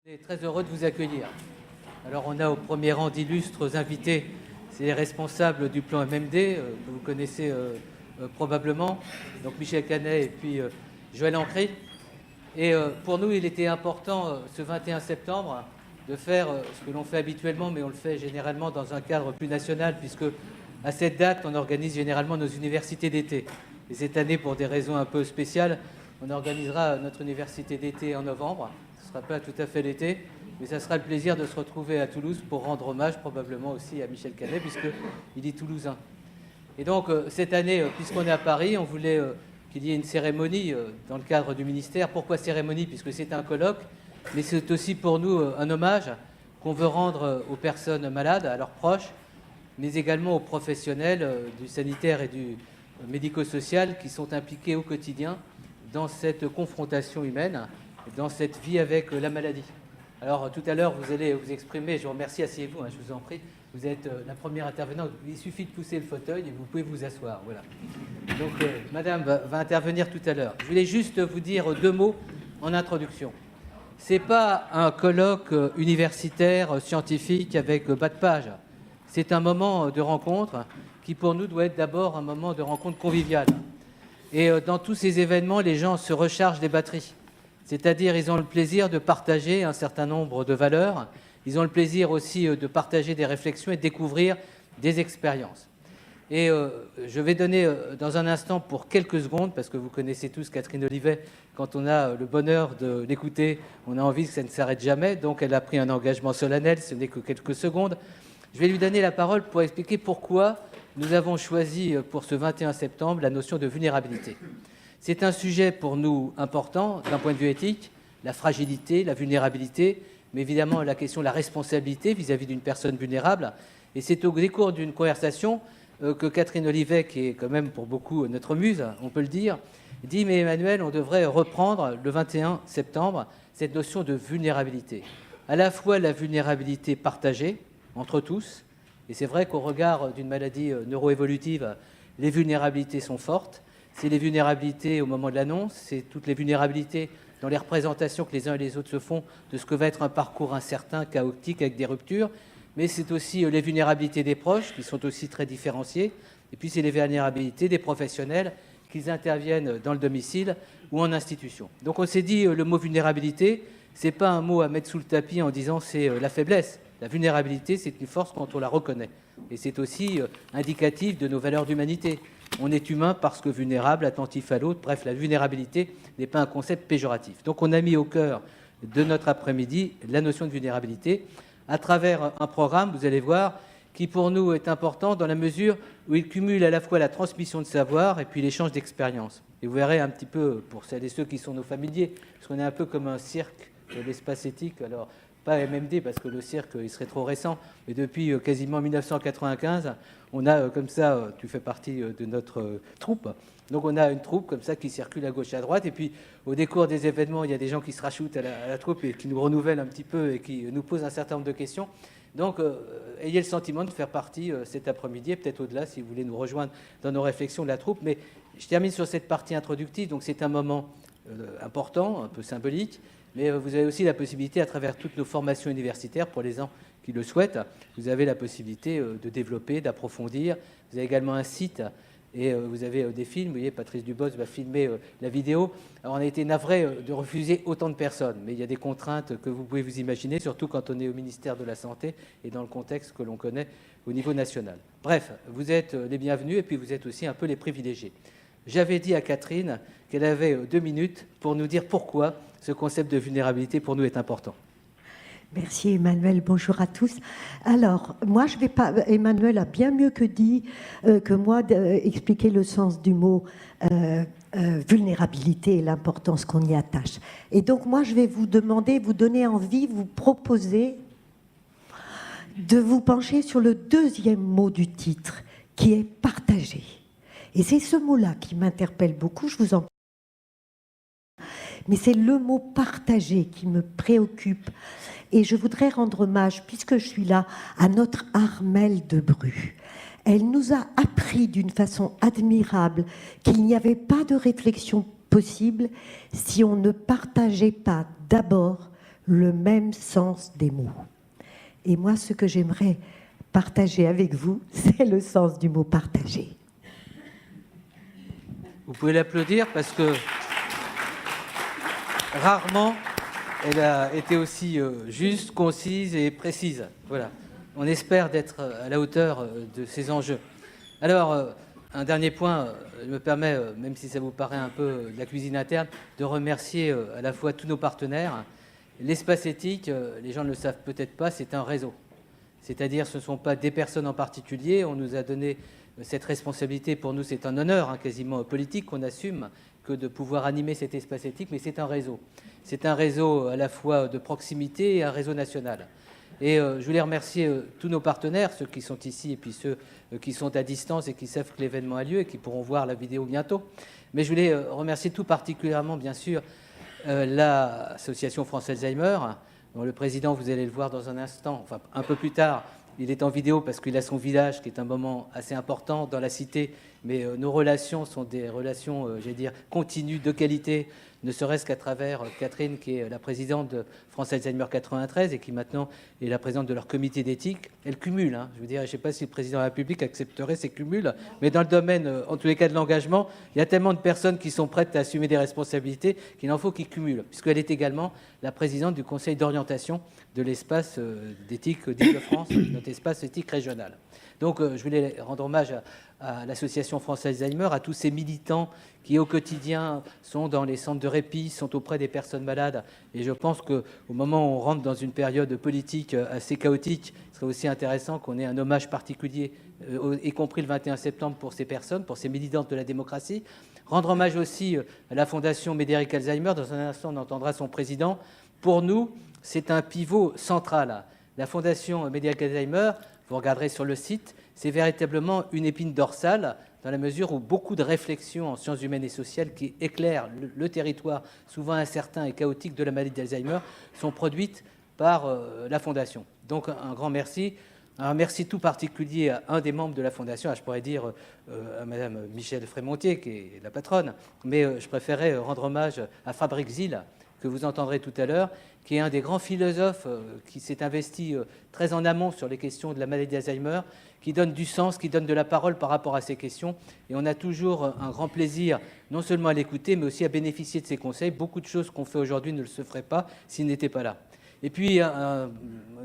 On est très heureux de vous accueillir. Alors on a au premier rang d'illustres invités, c'est les responsables du plan MMD, que vous connaissez probablement, donc Michel Canet et puis Joël Ancry. Et pour nous, il était important ce 21 septembre de faire ce que l'on fait habituellement, mais on le fait généralement dans un cadre plus national, puisque à cette date, on organise généralement nos universités d'été. Et cette année, pour des raisons un peu spéciales, on organisera notre université d'été en novembre. Ce ne sera pas tout à fait l'été, mais ça sera le plaisir de se retrouver à Toulouse pour rendre hommage probablement aussi à Michel Canet, puisqu'il est toulousain. Et donc, cette année, puisqu'on est à Paris, on voulait qu'il y ait une cérémonie dans le cadre du ministère. Pourquoi cérémonie? Puisque c'est un colloque, mais c'est aussi pour nous un hommage qu'on veut rendre aux personnes malades, à leurs proches, mais également aux professionnels du sanitaire et du médico-social qui sont impliqués au quotidien dans cette confrontation humaine, dans cette vie avec la maladie. Alors tout à l'heure, vous allez vous exprimer, je vous remercie, asseyez-vous, je vous en prie, vous êtes la première intervenante, il suffit de pousser le fauteuil et vous pouvez vous asseoir. Voilà. Donc madame va intervenir tout à l'heure. Je voulais juste vous dire deux mots en introduction. Ce n'est pas un colloque universitaire, scientifique avec bas de page. C'est un moment de rencontre qui pour nous doit être d'abord un moment de rencontre conviviale. Et dans tous ces événements, les gens se rechargent des batteries. C'est-à-dire ils ont le plaisir de partager un certain nombre de valeurs, ils ont le plaisir aussi de partager des réflexions et de découvrir des expériences. Et je vais donner dans un instant pour quelques secondes, parce que vous connaissez tous Catherine Olivet, quand on a le bonheur de l'écouter, on a envie que ça ne s'arrête jamais, donc elle a pris un engagement solennel, ce n'est que quelques secondes. Je vais lui donner la parole pour expliquer pourquoi nous avons choisi pour ce 21 septembre la notion de vulnérabilité. C'est un sujet pour nous important d'un point de vue éthique, la fragilité, la vulnérabilité, mais évidemment la question de la responsabilité vis-à-vis d'une personne vulnérable. Et c'est au décours d'une conversation que Catherine Olivet, qui est quand même pour beaucoup notre muse, on peut le dire, dit « Mais Emmanuel, on devrait reprendre le 21 septembre cette notion de vulnérabilité. À la fois la vulnérabilité partagée entre tous, et c'est vrai qu'au regard d'une maladie neuroévolutive, les vulnérabilités sont fortes. C'est les vulnérabilités au moment de l'annonce, c'est toutes les vulnérabilités dans les représentations que les uns et les autres se font de ce que va être un parcours incertain, chaotique, avec des ruptures, mais c'est aussi les vulnérabilités des proches, qui sont aussi très différenciées, et puis c'est les vulnérabilités des professionnels, qu'ils interviennent dans le domicile ou en institution. Donc on s'est dit, le mot vulnérabilité, ce n'est pas un mot à mettre sous le tapis en disant c'est la faiblesse. La vulnérabilité, c'est une force quand on la reconnaît. Et c'est aussi indicatif de nos valeurs d'humanité. On est humain parce que vulnérable, attentif à l'autre. Bref, la vulnérabilité n'est pas un concept péjoratif. Donc on a mis au cœur de notre après-midi la notion de vulnérabilité à travers un programme, vous allez voir, qui pour nous est important dans la mesure où il cumule à la fois la transmission de savoir et puis l'échange d'expériences. Et vous verrez un petit peu, pour celles et ceux qui sont nos familiers, parce qu'on est un peu comme un cirque de l'espace éthique. Alors, pas MMD parce que le cirque il serait trop récent, mais depuis quasiment 1995, on a comme ça, tu fais partie de notre troupe, donc on a une troupe comme ça qui circule à gauche et à droite, et puis au décours des événements, il y a des gens qui se rajoutent à la troupe et qui nous renouvellent un petit peu et qui nous posent un certain nombre de questions. Donc ayez le sentiment de faire partie cet après-midi, et peut-être au-delà si vous voulez nous rejoindre dans nos réflexions de la troupe. Mais je termine sur cette partie introductive, donc c'est un moment important, un peu symbolique, mais vous avez aussi la possibilité, à travers toutes nos formations universitaires, pour les gens qui le souhaitent, vous avez la possibilité de développer, d'approfondir. Vous avez également un site et vous avez des films. Vous voyez, Patrice Dubos va filmer la vidéo. Alors, on a été navré de refuser autant de personnes, mais il y a des contraintes que vous pouvez vous imaginer, surtout quand on est au ministère de la Santé et dans le contexte que l'on connaît au niveau national. Bref, vous êtes les bienvenus et puis vous êtes aussi un peu les privilégiés. J'avais dit à Catherine qu'elle avait 2 minutes pour nous dire pourquoi ce concept de vulnérabilité pour nous est important. Merci Emmanuel, bonjour à tous. Alors, moi je vais pas, Emmanuel a bien mieux que dit que moi expliquer le sens du mot vulnérabilité et l'importance qu'on y attache. Et donc moi je vais vous demander, vous donner envie, vous proposer de vous pencher sur le deuxième mot du titre, qui est partager. Et c'est ce mot-là qui m'interpelle beaucoup, je vous en mais c'est le mot partager qui me préoccupe. Et je voudrais rendre hommage, puisque je suis là, à notre Armelle Debru. Elle nous a appris d'une façon admirable qu'il n'y avait pas de réflexion possible si on ne partageait pas d'abord le même sens des mots. Et moi, ce que j'aimerais partager avec vous, c'est le sens du mot partager. Vous pouvez l'applaudir parce que rarement elle a été aussi juste, concise et précise. Voilà. On espère d'être à la hauteur de ces enjeux. Alors, un dernier point, je me permets, même si ça vous paraît un peu de la cuisine interne, de remercier à la fois tous nos partenaires. L'espace éthique, les gens ne le savent peut-être pas, c'est un réseau. C'est-à-dire, ce ne sont pas des personnes en particulier. On nous a donné cette responsabilité. Pour nous, c'est un honneur quasiment politique qu'on assume que de pouvoir animer cet espace éthique, mais c'est un réseau. C'est un réseau à la fois de proximité et un réseau national. Et je voulais remercier tous nos partenaires, ceux qui sont ici et puis ceux qui sont à distance et qui savent que l'événement a lieu et qui pourront voir la vidéo bientôt. Mais je voulais remercier tout particulièrement, bien sûr, l'Association France Alzheimer, dont le président, vous allez le voir dans un instant, enfin un peu plus tard, il est en vidéo parce qu'il a son village, qui est un moment assez important dans la cité, mais nos relations sont des relations, j'allais dire, continues, de qualité, ne serait-ce qu'à travers Catherine, qui est la présidente de France Alzheimer 93 et qui maintenant est la présidente de leur comité d'éthique. Elle cumule, je veux dire, je ne sais pas si le président de la République accepterait ces cumuls, mais dans le domaine, en tous les cas, de l'engagement, il y a tellement de personnes qui sont prêtes à assumer des responsabilités qu'il en faut qu'ils cumulent, puisqu'elle est également la présidente du conseil d'orientation de l'espace d'éthique d'Île-de-France, notre espace éthique régional. Donc, je voulais rendre hommage à l'association France Alzheimer, à tous ces militants qui, au quotidien, sont dans les centres de répit, sont auprès des personnes malades. Et je pense qu'au moment où on rentre dans une période politique assez chaotique, ce serait aussi intéressant qu'on ait un hommage particulier, y compris le 21 septembre, pour ces personnes, pour ces militantes de la démocratie. Rendre hommage aussi à la Fondation Médéric Alzheimer. Dans un instant, on entendra son président. Pour nous, c'est un pivot central. La Fondation Médéric Alzheimer, vous regarderez sur le site, c'est véritablement une épine dorsale dans la mesure où beaucoup de réflexions en sciences humaines et sociales qui éclairent le territoire souvent incertain et chaotique de la maladie d'Alzheimer sont produites par la Fondation. Donc un grand merci. Un merci tout particulier à un des membres de la Fondation, je pourrais dire à Madame Michèle Frémontier, qui est la patronne, mais je préférais rendre hommage à Fabrice Zil, que vous entendrez tout à l'heure, qui est un des grands philosophes qui s'est investi très en amont sur les questions de la maladie d'Alzheimer, qui donne du sens, qui donne de la parole par rapport à ces questions. Et on a toujours un grand plaisir, non seulement à l'écouter, mais aussi à bénéficier de ses conseils. Beaucoup de choses qu'on fait aujourd'hui ne le se feraient pas s'il n'était pas là. Et puis, un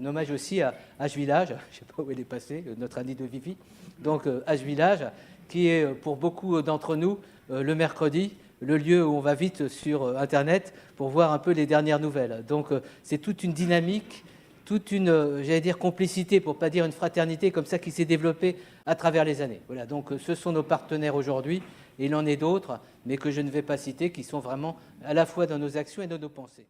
hommage aussi à H Village, je ne sais pas où elle est passée, notre amie de Vivi. Donc, H Village, qui est pour beaucoup d'entre nous le mercredi, le lieu où on va vite sur Internet pour voir un peu les dernières nouvelles. Donc, c'est toute une dynamique, toute une, j'allais dire, complicité, pour ne pas dire une fraternité, comme ça, qui s'est développée à travers les années. Voilà, donc ce sont nos partenaires aujourd'hui, et il en est d'autres, mais que je ne vais pas citer, qui sont vraiment à la fois dans nos actions et dans nos pensées.